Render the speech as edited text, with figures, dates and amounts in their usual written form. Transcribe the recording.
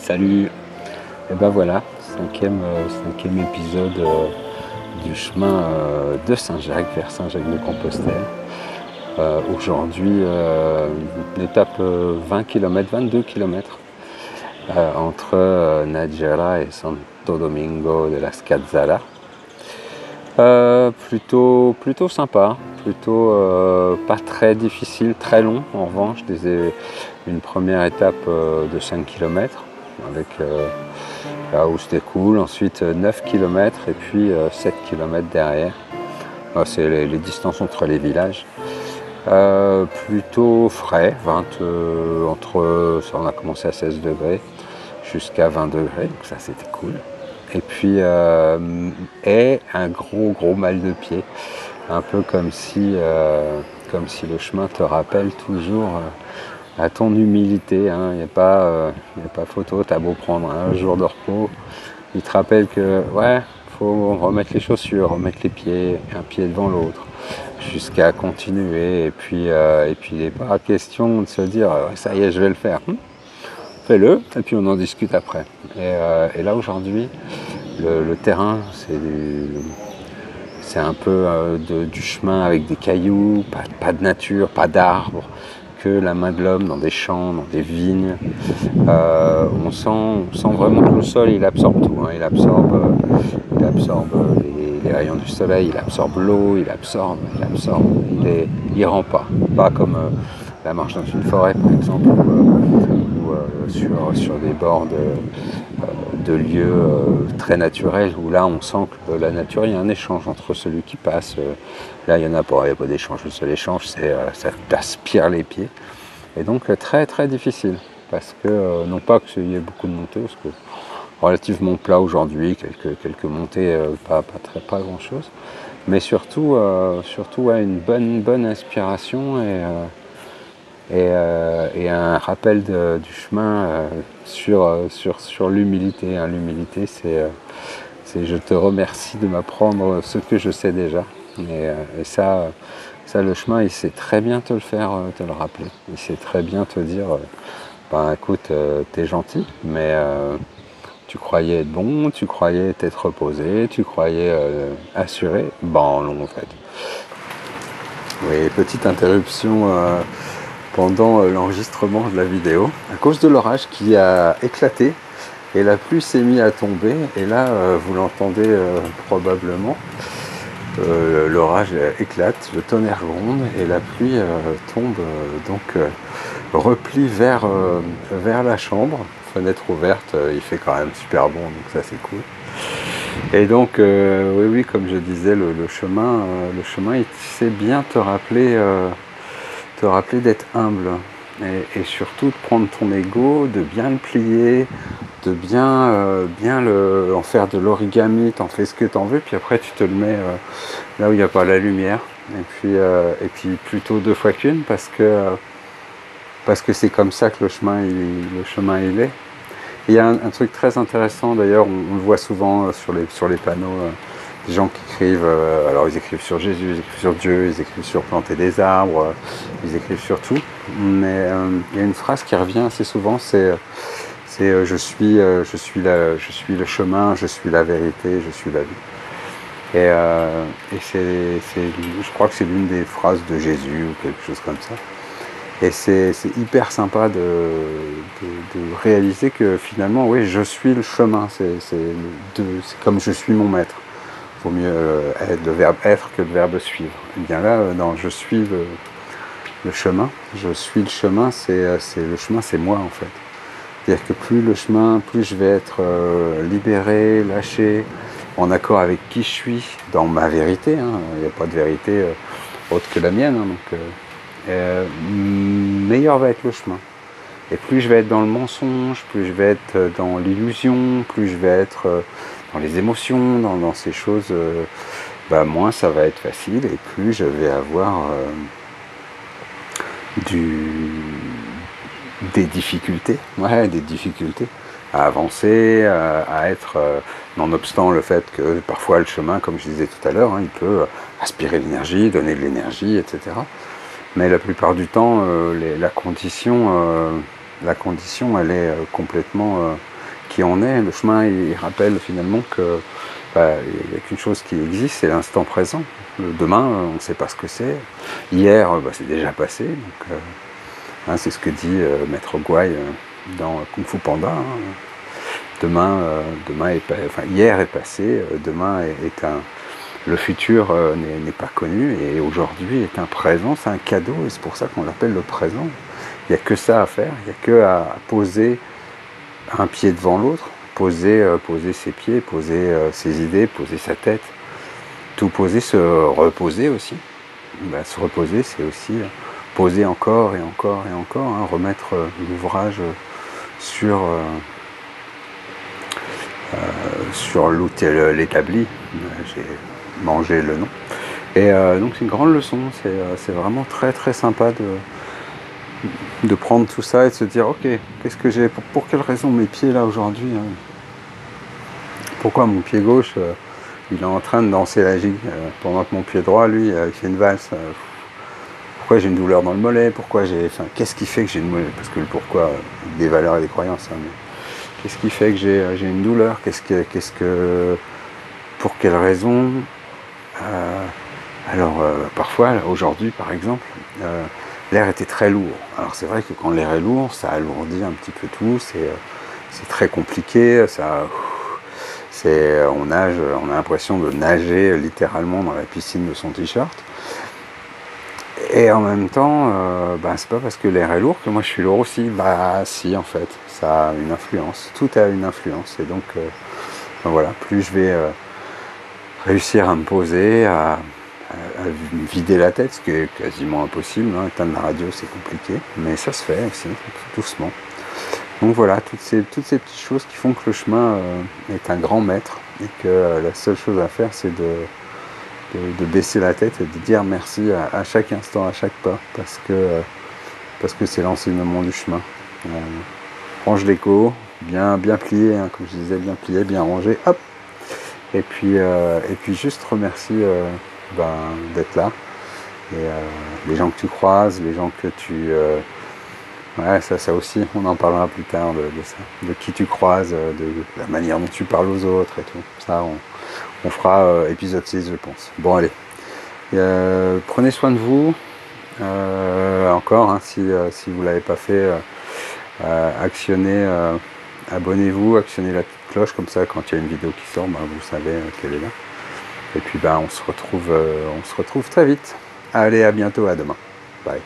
Salut. Et ben voilà, cinquième épisode du chemin de Saint-Jacques vers Saint-Jacques-de-Compostelle. Aujourd'hui, une étape 20 km, 22 km entre Nájera et Santo Domingo de las Calzadas. Plutôt sympa, pas très difficile, très long en revanche, une première étape de 5 km avec là où c'était cool, ensuite 9 km et puis 7 km derrière. C'est les distances entre les villages. Plutôt frais, on a commencé à 16 degrés jusqu'à 20 degrés, donc ça c'était cool. Et puis un gros mal de pied, un peu comme si le chemin te rappelle toujours à ton humilité, hein. Il n'y a pas photo, t'as beau prendre un jour de repos, il te rappelle que ouais, faut remettre les chaussures, remettre les pieds, un pied devant l'autre, jusqu'à continuer. Et puis il n'est pas question de se dire ça y est, je vais le faire. Fais-le, et puis on en discute après. Et là aujourd'hui, le terrain, c'est un peu du chemin avec des cailloux, pas de nature, pas d'arbres, que la main de l'homme dans des champs, dans des vignes. On sent vraiment que le sol, il absorbe tout, hein. Il absorbe les rayons du soleil, il absorbe l'eau, il absorbe. Il rend pas comme la marche dans une forêt par exemple, ou sur des bords de lieux très naturels, où là on sent que la nature, il y a un échange entre celui qui passe. Là il n'y a pas d'échange, le seul échange c'est ça t'aspire les pieds. Et donc très difficile, parce que non pas qu'il y ait beaucoup de montées, parce que relativement plat aujourd'hui, quelques montées, pas grand chose, mais surtout ouais, une bonne inspiration et un rappel du chemin sur l'humilité, hein. L'humilité, c'est je te remercie de m'apprendre ce que je sais déjà. Et ça, le chemin, il sait très bien te le faire, te le rappeler. Il sait très bien te dire, écoute, t'es gentil, mais tu croyais être bon, tu croyais t'être reposé, tu croyais assuré. Non, en fait. Oui, petite interruption pendant l'enregistrement de la vidéo, à cause de l'orage qui a éclaté et la pluie s'est mise à tomber. Et là, vous l'entendez probablement, l'orage éclate, le tonnerre gronde et la pluie tombe, replie vers la chambre, fenêtre ouverte, il fait quand même super bon, donc ça c'est cool. Et donc oui, comme je disais, le chemin il sait bien te rappeler d'être humble, et surtout de prendre ton ego, de bien le plier, de bien en faire de l'origami. T'en fais ce que t'en veux, puis après tu te le mets là où il n'y a pas la lumière, et puis plutôt 2 fois qu'une, parce que c'est comme ça que le chemin il est. Il y a un truc très intéressant d'ailleurs, on le voit souvent sur les panneaux, des gens qui écrivent, alors ils écrivent sur Jésus, ils écrivent sur Dieu, ils écrivent sur planter des arbres, ils écrivent sur tout, mais il y a une phrase qui revient assez souvent, c'est je suis le chemin, je suis la vérité, je suis la vie. Et je crois que c'est l'une des phrases de Jésus ou quelque chose comme ça. Et c'est hyper sympa de réaliser que finalement, oui, je suis le chemin, c'est comme je suis mon maître. Il vaut mieux être le verbe être que le verbe suivre. Et bien là, je suis le chemin, je suis le chemin, le chemin, c'est moi en fait. C'est-à-dire que plus je vais être libéré, lâché, en accord avec qui je suis, dans ma vérité, hein. Il n'y a pas de vérité autre que la mienne, hein, donc meilleur va être le chemin. Et plus je vais être dans le mensonge, plus je vais être dans l'illusion, plus je vais être dans les émotions, dans ces choses, moins ça va être facile, et plus je vais avoir des difficultés à avancer, à être, nonobstant le fait que parfois le chemin, comme je disais tout à l'heure, hein, il peut aspirer l'énergie, donner de l'énergie, etc. Mais la plupart du temps, la condition, elle est complètement qui on est. Le chemin, il rappelle finalement que il n'y a qu'une chose qui existe, c'est l'instant présent. Le demain, on ne sait pas ce que c'est. Hier, c'est déjà passé. Donc, c'est ce que dit Maître Guai dans Kung Fu Panda. Hier est passé, demain est un... Le futur n'est pas connu, et aujourd'hui est un présent, c'est un cadeau, et c'est pour ça qu'on l'appelle le présent. Il n'y a que ça à faire, il n'y a que à poser un pied devant l'autre, poser ses pieds, poser ses idées, poser sa tête, tout poser, se reposer aussi. Se reposer, c'est aussi poser encore et encore et encore, hein, remettre l'ouvrage sur l'établi. J'ai mangé le nom. Et donc c'est une grande leçon, c'est vraiment très très sympa de prendre tout ça et de se dire ok, qu'est-ce que j'ai, pour quelle raison mes pieds là aujourd'hui, hein, pourquoi mon pied gauche il est en train de danser la gigue pendant que mon pied droit lui il fait une valse, pourquoi j'ai une douleur dans le mollet, qu'est-ce qui fait que j'ai une mollet, parce que le pourquoi des valeurs et des croyances, hein, mais qu'est-ce qui fait que j'ai une douleur, pour quelle raison. Parfois, aujourd'hui par exemple, l'air était très lourd. Alors c'est vrai que quand l'air est lourd, ça alourdit un petit peu tout, c'est très compliqué, on a l'impression de nager littéralement dans la piscine de son t-shirt. Et en même temps, c'est pas parce que l'air est lourd que moi je suis lourd aussi. Si, en fait, ça a une influence, tout a une influence. Et donc, voilà, plus je vais réussir à me poser, à vider la tête, ce qui est quasiment impossible, hein. Éteindre la radio c'est compliqué, mais ça se fait aussi, doucement. Donc voilà, toutes ces petites choses qui font que le chemin est un grand maître, et que la seule chose à faire c'est de baisser la tête et de dire merci à chaque instant, à chaque pas, parce que c'est l'enseignement du chemin. Range l'écho, bien plié, hein, comme je disais, bien plié, bien rangé, hop. Et puis juste remercie d'être là. Et les gens que tu croises, les gens que tu... ça aussi, on en parlera plus tard de ça. De qui tu croises, de la manière dont tu parles aux autres et tout. Ça, on fera épisode 6, je pense. Bon, allez. Prenez soin de vous. Encore, hein, si vous ne l'avez pas fait, actionnez, abonnez-vous, actionnez la petite cloche, comme ça, quand il y a une vidéo qui sort, vous savez qu'elle est là. Et puis, on se retrouve très vite. Allez, à bientôt, à demain. Bye.